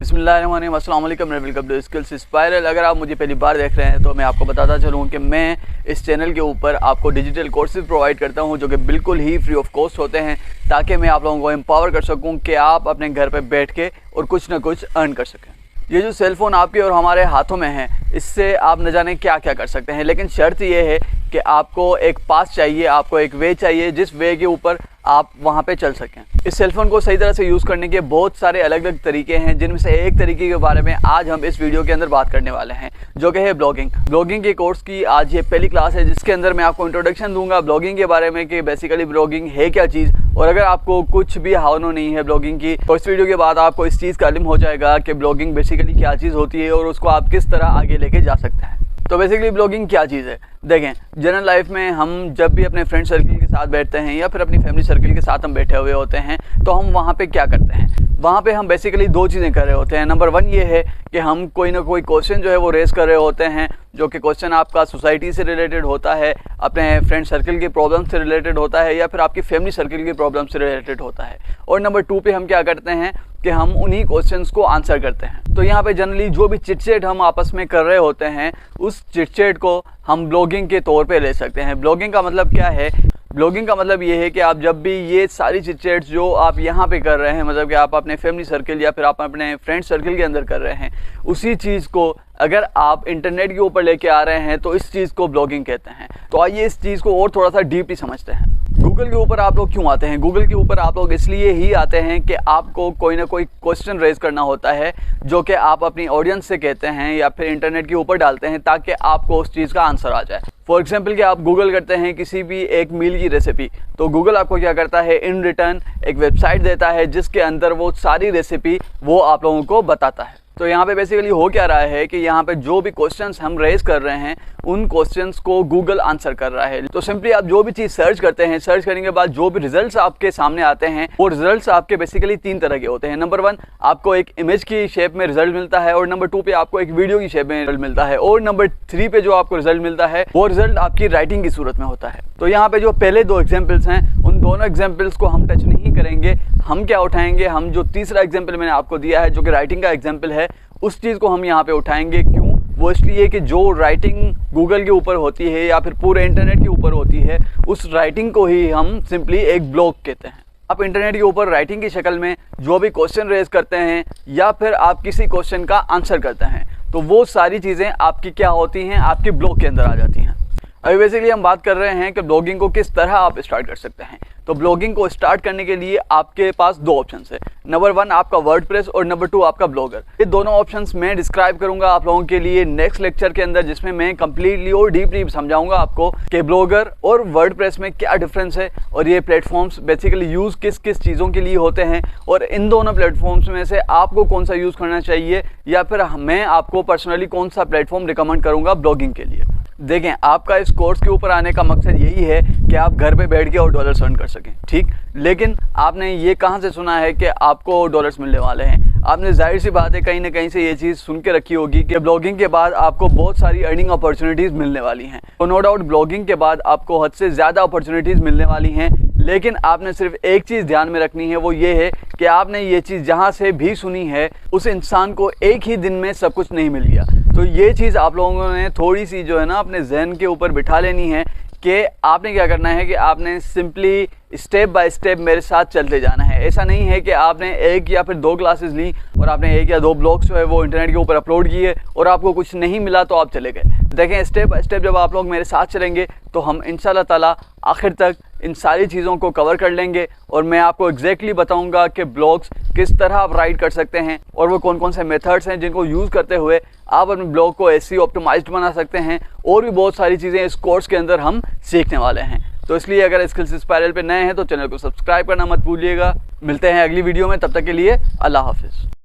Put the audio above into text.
बिस्मिल्लाहिर्रहमानिर्रहीम, अस्सलाम वालेकुम, वेलकम टू स्किल्स स्पाइरल। अगर आप मुझे पहली बार देख रहे हैं तो मैं आपको बताता चलूँ कि मैं इस चैनल के ऊपर आपको डिजिटल कोर्सेज प्रोवाइड करता हूँ जो कि बिल्कुल ही फ्री ऑफ कॉस्ट होते हैं, ताकि मैं आप लोगों को एम्पावर कर सकूँ कि आप अपने घर पर बैठ के और कुछ ना कुछ अर्न कर सकें। ये जो सेल फ़ोन आपके और हमारे हाथों में है, इससे आप न जाने क्या क्या कर सकते हैं, लेकिन शर्त ये है कि आपको एक पास चाहिए, आपको एक वे चाहिए जिस वे के ऊपर आप वहाँ पे चल सकें। इस सेल फ़ोन को सही तरह से यूज़ करने के बहुत सारे अलग अलग तरीके हैं, जिनमें से एक तरीके के बारे में आज हम इस वीडियो के अंदर बात करने वाले हैं, जो कि है ब्लॉगिंग। ब्लॉगिंग के कोर्स की आज ये पहली क्लास है, जिसके अंदर मैं आपको इंट्रोडक्शन दूंगा ब्लॉगिंग के बारे में कि बेसिकली ब्लॉगिंग है क्या चीज़। और अगर आपको कुछ भी हावनो नहीं है ब्लॉगिंग की, तो इस वीडियो के बाद आपको इस चीज़ का इल्म हो जाएगा कि ब्लॉगिंग बेसिकली क्या चीज़ होती है और उसको आप किस तरह आगे लेके जा सकते हैं। तो बेसिकली ब्लॉगिंग क्या चीज़ है, देखें, जनरल लाइफ में हम जब भी अपने फ्रेंड सर्कल के साथ बैठते हैं या फिर अपनी फैमिली सर्कल के साथ हम बैठे हुए होते हैं, तो हम वहाँ पे क्या करते हैं, वहाँ पे हम बेसिकली दो चीज़ें कर रहे होते हैं। नंबर वन ये है कि हम कोई ना कोई क्वेश्चन जो है वो रेस कर रहे होते हैं, जो कि क्वेश्चन आपका सोसाइटी से रिलेटेड होता है, अपने फ्रेंड सर्कल की प्रॉब्लम से रिलेटेड होता है या फिर आपकी फैमिली सर्कल की प्रॉब्लम से रिलेटेड होता है। और नंबर टू पे हम क्या करते हैं कि हम उन्हीं क्वेश्चंस को आंसर करते हैं। तो यहाँ पे जनरली जो भी चिटचैट हम आपस में कर रहे होते हैं, उस चिटचैट को हम ब्लॉगिंग के तौर पे ले सकते हैं। ब्लॉगिंग का मतलब क्या है? ब्लॉगिंग का मतलब ये है कि आप जब भी ये सारी चिटचैट्स जो आप यहाँ पे कर रहे हैं, मतलब कि आप अपने फैमिली सर्कल या फिर आप अपने फ्रेंड सर्कल के अंदर कर रहे हैं, उसी चीज़ को अगर आप इंटरनेट के ऊपर लेके आ रहे हैं तो इस चीज़ को ब्लॉगिंग कहते हैं। तो आइए इस चीज़ को और थोड़ा सा डीपली समझते हैं। गूगल के ऊपर आप लोग क्यों आते हैं? गूगल के ऊपर आप लोग इसलिए ही आते हैं कि आपको कोई ना कोई क्वेश्चन रेज करना होता है, जो कि आप अपनी ऑडियंस से कहते हैं या फिर इंटरनेट के ऊपर डालते हैं, ताकि आपको उस चीज़ का आंसर आ जाए। फॉर एग्जाम्पल कि आप गूगल करते हैं किसी भी एक मील की रेसिपी, तो गूगल आपको क्या करता है, इन रिटर्न एक वेबसाइट देता है जिसके अंदर वो सारी रेसिपी वो आप लोगों को बताता है। तो यहाँ पे बेसिकली हो क्या रहा है कि यहाँ पे जो भी क्वेश्चंस हम रेज कर रहे हैं, उन क्वेश्चंस को गूगल आंसर कर रहा है। तो सिंपली आप जो भी चीज़ सर्च करते हैं, सर्च करने के बाद जो भी रिजल्ट्स आपके सामने आते हैं, वो रिजल्ट्स आपके बेसिकली तीन तरह के होते हैं। नंबर वन, आपको एक इमेज की शेप में रिजल्ट मिलता है, और नंबर टू पे आपको एक वीडियो की शेप में रिजल्ट मिलता है, और नंबर थ्री पे जो आपको रिजल्ट मिलता है वो रिजल्ट आपकी राइटिंग की सूरत में होता है। तो यहाँ पे जो पहले दो एग्जाम्पल्स हैं, उन दोनों एग्जाम्पल्स को हम टच नहीं करेंगे। हम क्या उठाएंगे, हम जो तीसरा एग्जाम्पल मैंने आपको दिया है, जो कि राइटिंग का एग्जाम्पल है, उस चीज़ को हम यहाँ पे उठाएंगे। क्यों? वो इसलिए कि जो राइटिंग गूगल के ऊपर होती है या फिर पूरे इंटरनेट के ऊपर होती है, उस राइटिंग को ही हम सिंपली एक ब्लॉग कहते हैं। आप इंटरनेट के ऊपर राइटिंग की शक्ल में जो भी क्वेश्चन रेज करते हैं या फिर आप किसी क्वेश्चन का आंसर करते हैं, तो वो सारी चीज़ें आपकी क्या होती हैं, आपकी ब्लॉग के अंदर आ जाती हैं। अभी बेसिकली हम बात कर रहे हैं कि ब्लॉगिंग को किस तरह आप स्टार्ट कर सकते हैं। तो ब्लॉगिंग को स्टार्ट करने के लिए आपके पास दो ऑप्शंस है। नंबर वन आपका वर्डप्रेस और नंबर टू आपका ब्लॉगर। ये दोनों ऑप्शंस मैं डिस्क्राइब करूंगा आप लोगों के लिए नेक्स्ट लेक्चर के अंदर, जिसमें मैं कंप्लीटली और डीपली समझाऊंगा आपको कि ब्लॉगर और वर्डप्रेस में क्या डिफरेंस है, और ये प्लेटफॉर्म्स बेसिकली यूज़ किस किस चीज़ों के लिए होते हैं, और इन दोनों प्लेटफॉर्म्स में से आपको कौन सा यूज़ करना चाहिए, या फिर मैं आपको पर्सनली कौन सा प्लेटफॉर्म रिकमेंड करूँगा ब्लॉगिंग के लिए। देखें, आपका इस कोर्स के ऊपर आने का मकसद यही है कि आप घर पे बैठ के और डॉलर्स अर्न कर सकें, ठीक। लेकिन आपने ये कहाँ से सुना है कि आपको डॉलर्स मिलने वाले हैं? आपने जाहिर सी बात है कहीं ना कहीं से ये चीज़ सुन के रखी होगी कि ब्लॉगिंग के बाद आपको बहुत सारी अर्निंग अपॉर्चुनिटीज़ मिलने वाली हैं। तो नो डाउट ब्लॉगिंग के बाद आपको हद से ज़्यादा अपॉर्चुनिटीज़ मिलने वाली हैं, लेकिन आपने सिर्फ एक चीज़ ध्यान में रखनी है, वो ये है कि आपने ये चीज़ जहाँ से भी सुनी है, उस इंसान को एक ही दिन में सब कुछ नहीं मिल गया। तो ये चीज़ आप लोगों ने थोड़ी सी जो है ना अपने जहन के ऊपर बिठा लेनी है कि आपने क्या करना है कि आपने सिंपली स्टेप बाय स्टेप मेरे साथ चलते जाना है। ऐसा नहीं है कि आपने एक या फिर दो क्लासेस ली और आपने एक या दो ब्लॉग्स जो है वो इंटरनेट के ऊपर अपलोड किए और आपको कुछ नहीं मिला तो आप चले गए। देखें, स्टेप बाय स्टेप जब आप लोग मेरे साथ चलेंगे तो हम इंशाल्लाह ताला आखिर तक इन सारी चीज़ों को कवर कर लेंगे, और मैं आपको एग्जैक्टली बताऊंगा कि ब्लॉग्स किस तरह आप राइट कर सकते हैं और वो कौन कौन से मेथड्स हैं जिनको यूज़ करते हुए आप अपने ब्लॉग को SEO ऑप्टिमाइज्ड बना सकते हैं, और भी बहुत सारी चीज़ें इस कोर्स के अंदर हम सीखने वाले हैं। तो इसलिए अगर स्किल्स स्पाइरल पे नए हैं तो चैनल को सब्सक्राइब करना मत भूलिएगा। मिलते हैं अगली वीडियो में, तब तक के लिए अल्लाह हाफिज़।